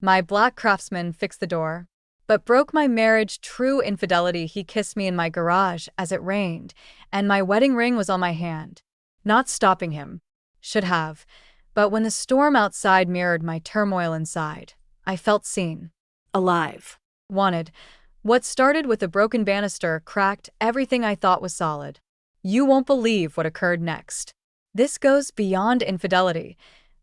My black Craftsman fixed the door, but broke my marriage. True infidelity. He kissed me in my garage as it rained, and my wedding ring was on my hand. Not stopping him. Should have. But when the storm outside mirrored my turmoil inside, I felt seen. Alive. Wanted. What started with a broken banister cracked everything I thought was solid. You won't believe what occurred next. This goes beyond infidelity.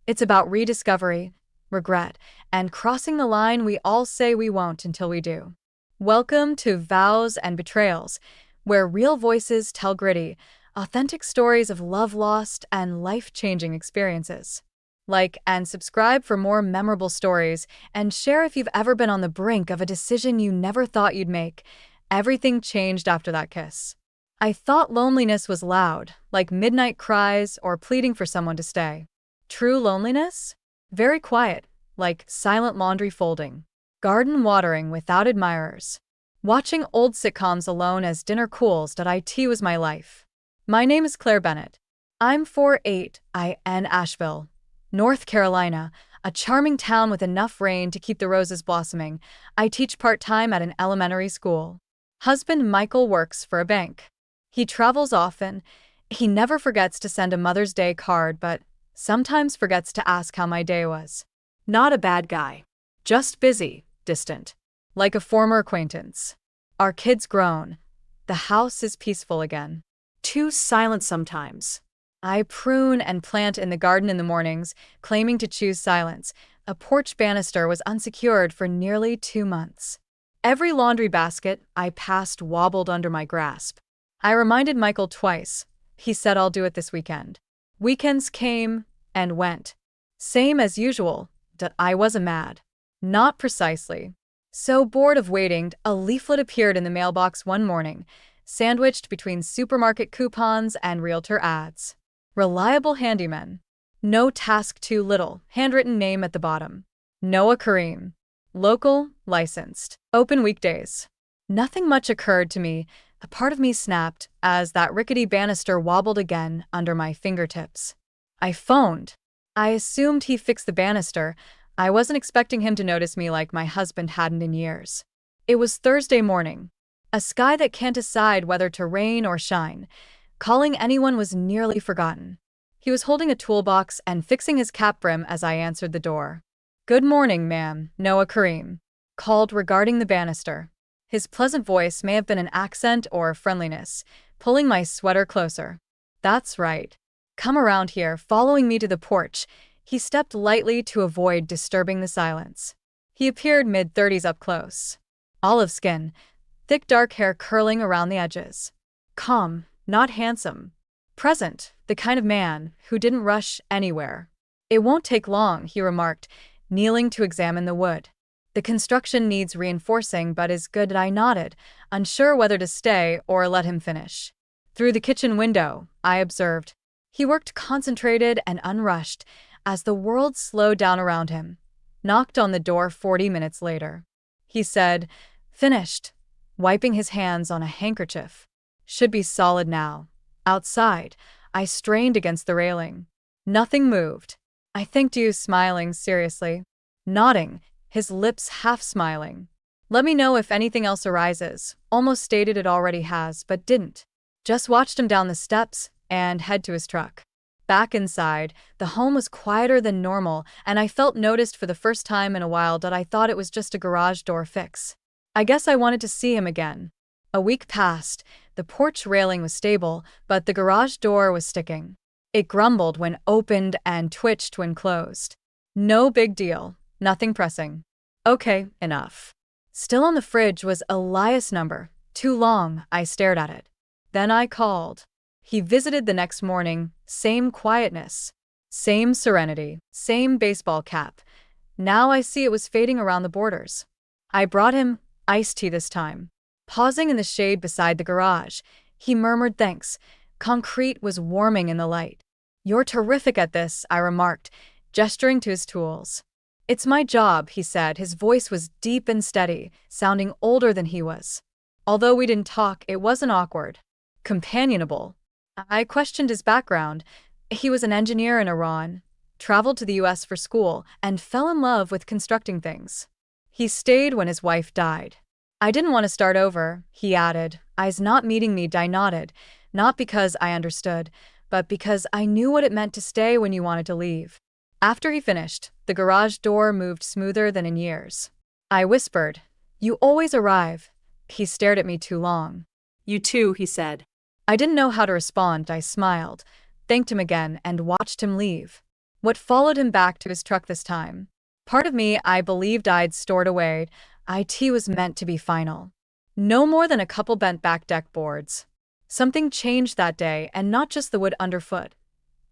It's about rediscovery, regret, and crossing the line we all say we won't until we do. Welcome to Vows and Betrayals, where real voices tell gritty, authentic stories of love lost and life-changing experiences. Like and subscribe for more memorable stories, and share if you've ever been on the brink of a decision you never thought you'd make. Everything changed after that kiss. I thought loneliness was loud, like midnight cries or pleading for someone to stay. True loneliness? Very quiet, like silent laundry folding, garden watering without admirers, watching old sitcoms alone as dinner cools. It was my life. My name is Claire Bennett. I'm 4'8", in Asheville, North Carolina, a charming town with enough rain to keep the roses blossoming. I teach part-time at an elementary school. Husband Michael works for a bank. He travels often. He never forgets to send a Mother's Day card, but sometimes forgets to ask how my day was. Not a bad guy. Just busy, distant. Like a former acquaintance. Our kids grown. The house is peaceful again. Too silent sometimes. I prune and plant in the garden in the mornings, claiming to choose silence. A porch banister was unsecured for nearly 2 months. Every laundry basket I passed wobbled under my grasp. I reminded Michael twice. He said I'll do it this weekend. Weekends came and went. Same as usual. I wasn't mad. Not precisely. So bored of waiting, a leaflet appeared in the mailbox one morning, sandwiched between supermarket coupons and realtor ads. Reliable handyman. No task too little. Handwritten name at the bottom. Noah Kareem. Local, licensed. Open weekdays. Nothing much occurred to me. A part of me snapped as that rickety banister wobbled again under my fingertips. I phoned. I assumed he fixed the banister. I wasn't expecting him to notice me like my husband hadn't in years. It was Thursday morning. A sky that can't decide whether to rain or shine. Calling anyone was nearly forgotten. He was holding a toolbox and fixing his cap brim as I answered the door. "Good morning, ma'am," Noah Kareem called regarding the banister. His pleasant voice may have been an accent or friendliness, pulling my sweater closer. "That's right. Come around here," following me to the porch. He stepped lightly to avoid disturbing the silence. He appeared mid-30s up close. Olive skin, thick dark hair curling around the edges. Calm, not handsome. Present, the kind of man who didn't rush anywhere. "It won't take long," he remarked, kneeling to examine the wood. "The construction needs reinforcing but is good." I nodded, unsure whether to stay or let him finish. Through the kitchen window, I observed. He worked concentrated and unrushed as the world slowed down around him. Knocked on the door 40 minutes later. He said, "Finished," wiping his hands on a handkerchief. "Should be solid now." Outside, I strained against the railing. Nothing moved. I thanked you, smiling seriously. Nodding, his lips half smiling. "Let me know if anything else arises." Almost stated it already has, but didn't. Just watched him down the steps and head to his truck. Back inside, the home was quieter than normal, and I felt noticed for the first time in a while. I thought it was just a garage door fix. I guess I wanted to see him again. A week passed. The porch railing was stable, but the garage door was sticking. It grumbled when opened and twitched when closed. No big deal. Nothing pressing. Okay, enough. Still on the fridge was Elias' number. Too long. I stared at it. Then I called. He visited the next morning. Same quietness. Same serenity. Same baseball cap. Now I see it was fading around the borders. I brought him iced tea this time. Pausing in the shade beside the garage, he murmured thanks. Concrete was warming in the light. "You're terrific at this," I remarked, gesturing to his tools. "It's my job," he said. His voice was deep and steady, sounding older than he was. Although we didn't talk, it wasn't awkward. Companionable. I questioned his background. He was an engineer in Iran. traveled to the US for school, and fell in love with constructing things. He stayed when his wife died. I didn't want to start over, he added, eyes not meeting me. I nodded, not because I understood, but because I knew what it meant to stay when you wanted to leave. After he finished, the garage door moved smoother than in years. I whispered, "You always arrive." He stared at me too long. "You too," he said. I didn't know how to respond. I smiled, thanked him again, and watched him leave. What followed him back to his truck this time? Part of me I believed I'd stored away. It was meant to be final. No more than a couple bent back deck boards. Something changed that day, and not just the wood underfoot.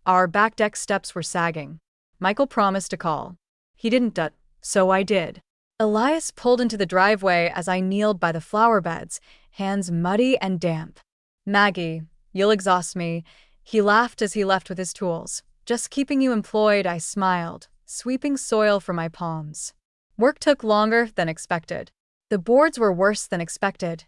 Our back deck steps were sagging. Michael promised to call. He didn't, so I did. Elias pulled into the driveway as I kneeled by the flower beds, hands muddy and damp. "Maggie, you'll exhaust me." He laughed as he left with his tools. "Just keeping you employed," I smiled, sweeping soil from my palms. Work took longer than expected. The boards were worse than expected.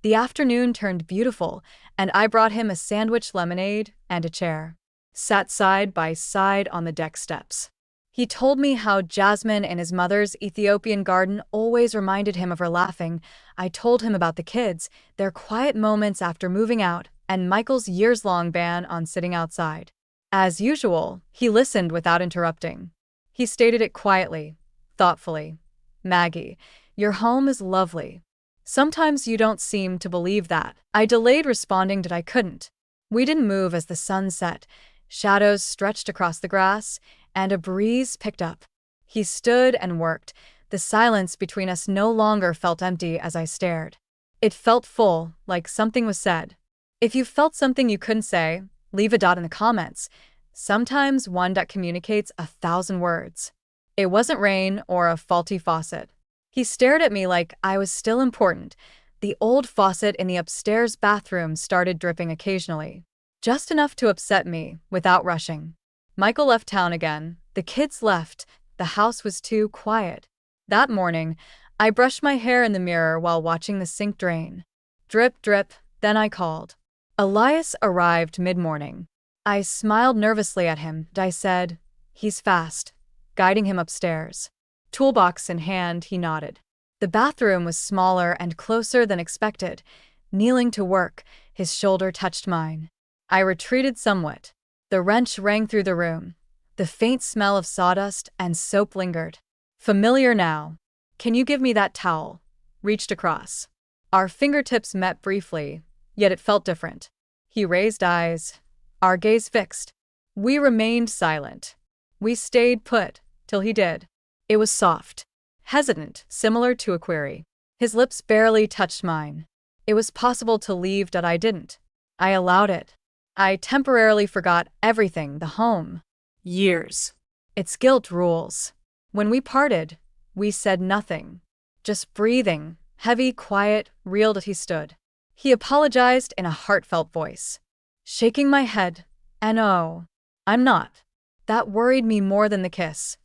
The afternoon turned beautiful, and I brought him a sandwich, lemonade, and a chair. Sat side by side on the deck steps. He told me how Jasmine in his mother's Ethiopian garden always reminded him of her laughing. I told him about the kids, their quiet moments after moving out, and Michael's years-long ban on sitting outside. As usual, he listened without interrupting. He stated it quietly, thoughtfully. "Maggie, your home is lovely. Sometimes you don't seem to believe that." I delayed responding, but I couldn't. We didn't move as the sun set. Shadows stretched across the grass, and a breeze picked up. He stood and worked. The silence between us no longer felt empty as I stared. It felt full, like something was said. If you felt something you couldn't say, leave a dot in the comments. Sometimes one dot communicates 1,000 words. It wasn't rain or a faulty faucet. He stared at me like I was still important. The old faucet in the upstairs bathroom started dripping occasionally. Just enough to upset me, without rushing. Michael left town again. The kids left. The house was too quiet. That morning, I brushed my hair in the mirror while watching the sink drain. Drip, drip, then I called. Elias arrived mid-morning. I smiled nervously at him. I said, "He's fast," guiding him upstairs. Toolbox in hand, he nodded. The bathroom was smaller and closer than expected. Kneeling to work, his shoulder touched mine. I retreated somewhat. The wrench rang through the room. The faint smell of sawdust and soap lingered. Familiar now. "Can you give me that towel?" Reached across. Our fingertips met briefly, yet it felt different. He raised eyes. Our gaze fixed. We remained silent. We stayed put, till he did. It was soft, hesitant, similar to a query. His lips barely touched mine. It was possible to leave, but I didn't. I allowed it. I temporarily forgot everything, the home. Years. Its guilt rules. When we parted, we said nothing. Just breathing, heavy, quiet, real. He stood. He apologized in a heartfelt voice. Shaking my head, and "Oh, I'm not." That worried me more than the kiss.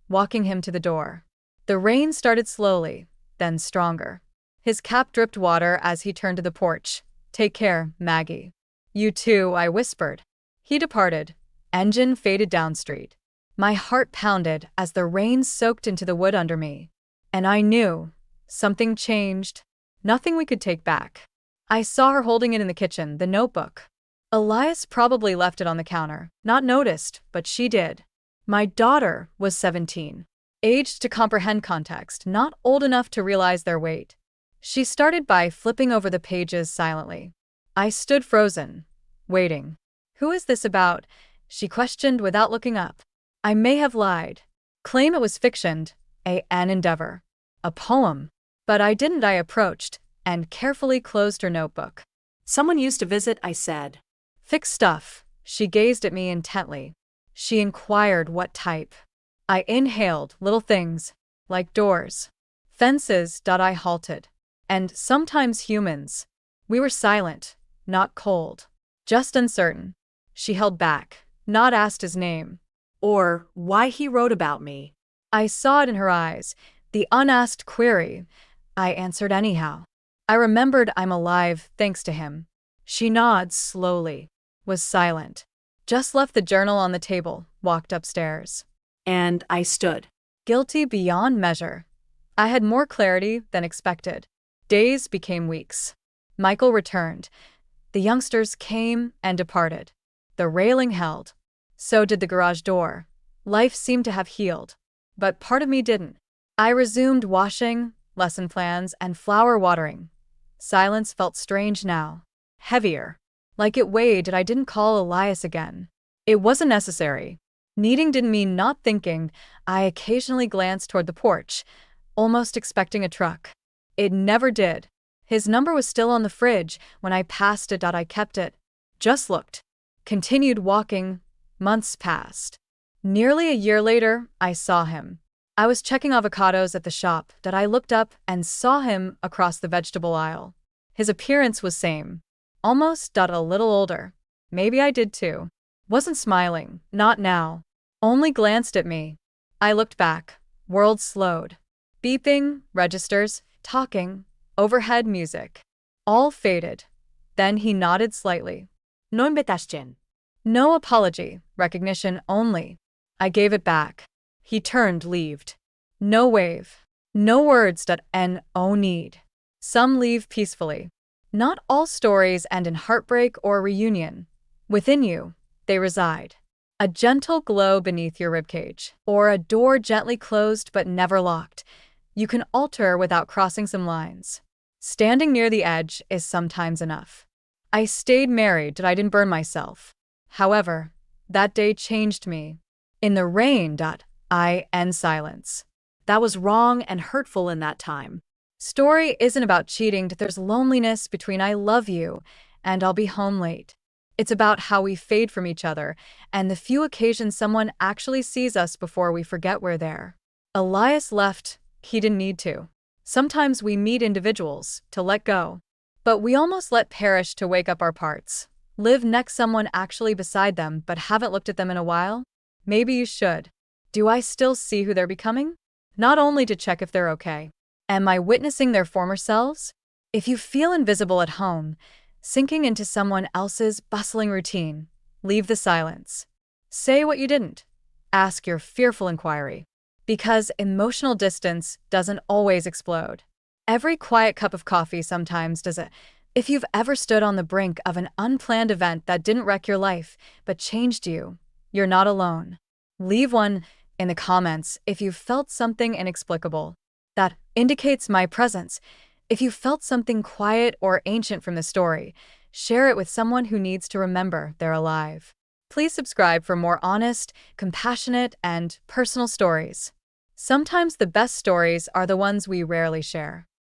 Walking him to the door. The rain started slowly, then stronger. His cap dripped water as he turned to the porch. "Take care, Maggie." "You too," I whispered. He departed. Engine faded down street. My heart pounded as the rain soaked into the wood under me. And I knew. Something changed. Nothing we could take back. I saw her holding it in the kitchen, the notebook. Elias probably left it on the counter. Not noticed, but she did. My daughter was 17. Aged to comprehend context, not old enough to realize their weight. She started by flipping over the pages silently. I stood frozen, waiting. "Who is this about?" she questioned without looking up. I may have lied. Claim it was fiction, an endeavor. A poem. But I didn't. I approached, and carefully closed her notebook. "Someone used to visit," I said. "Fix stuff." She gazed at me intently. She inquired what type. I inhaled. "Little things. Like doors. Fences." I halted. "And sometimes humans." We were silent, not cold. Just uncertain. She held back. Not asked his name. Or why he wrote about me. I saw it in her eyes. The unasked query. I answered anyhow. I remembered I'm alive thanks to him. She nods slowly. Was silent. Just left the journal on the table, walked upstairs. And I stood. Guilty beyond measure. I had more clarity than expected. Days became weeks. Michael returned. The youngsters came and departed. The railing held. So did the garage door. Life seemed to have healed. But part of me didn't. I resumed washing, lesson plans, and flower watering. Silence felt strange now. Heavier. Like it weighed that I didn't call Elias again. It wasn't necessary. Needing didn't mean not thinking. I occasionally glanced toward the porch, almost expecting a truck. It never did. His number was still on the fridge. When I passed it, I kept it. Just looked. Continued walking. Months passed. Nearly a year later, I saw him. I was checking avocados at the shop. I looked up and saw him across the vegetable aisle. His appearance was same. Almost a little older. Maybe I did too. Wasn't smiling. Not now. Only glanced at me. I looked back. World slowed. Beeping, registers, talking, overhead music. All faded. Then he nodded slightly. No invitation. No apology, recognition only. I gave it back. He turned, leaved. No wave. No words no need. Some leave peacefully. Not all stories end in heartbreak or reunion. Within you, they reside. A gentle glow beneath your ribcage, or a door gently closed but never locked. You can alter without crossing some lines. Standing near the edge is sometimes enough. I stayed married, I didn't burn myself. However, that day changed me. In the rain, I end silence. That was wrong and hurtful in that time. Story isn't about cheating. There's loneliness between I love you and I'll be home late. It's about how we fade from each other and the few occasions someone actually sees us before we forget we're there. Elias left. He didn't need to. Sometimes we meet individuals to let go, but we almost let perish to wake up our parts. Live next someone actually beside them but haven't looked at them in a while? Maybe you should. Do I still see who they're becoming? Not only to check if they're okay. Am I witnessing their former selves? If you feel invisible at home, sinking into someone else's bustling routine, leave the silence. Say what you didn't. Ask your fearful inquiry. Because emotional distance doesn't always explode. Every quiet cup of coffee sometimes does it. If you've ever stood on the brink of an unplanned event that didn't wreck your life, but changed you, you're not alone. Leave one in the comments if you've felt something inexplicable. That indicates my presence. If you felt something quiet or ancient from the story, share it with someone who needs to remember they're alive. Please subscribe for more honest, compassionate, and personal stories. Sometimes the best stories are the ones we rarely share.